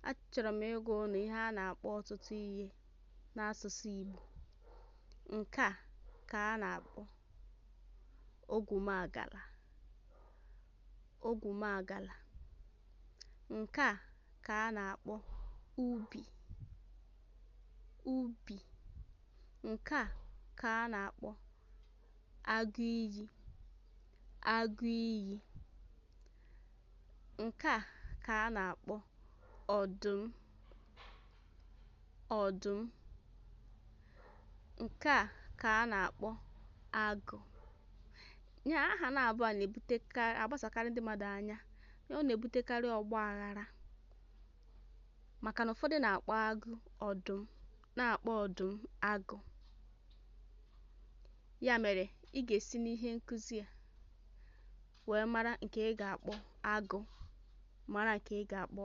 Achọrọ m ịgwa unu ihe a na-akpọ ọtụtụ ihe n'asụsụ Igbo. Nke a ka a na-akpọ ogwumagala. Ogwumagala. Nke a ka a na-akpọ ubi. Ubi. Nke a ka a na-akpọ agụ iyi. Agụ iyi. Nke a ka a na-akpọ ọdụm. Ọdụm. Nke a ka a na-akpọ agụ. Aha na-abụọ a agbasakarị ndị mmadụ anya. Ọ na-ebutekarị ọgba aghara maka na ụfọdụ na-akpọ agụ ọdụm, na-akpọ ọdụm agụ. Ya mere, ị ga-esi n'ihe nkụzi a wee mara nke ị ga-akpọ agụ, mara nke ị ga-akpọ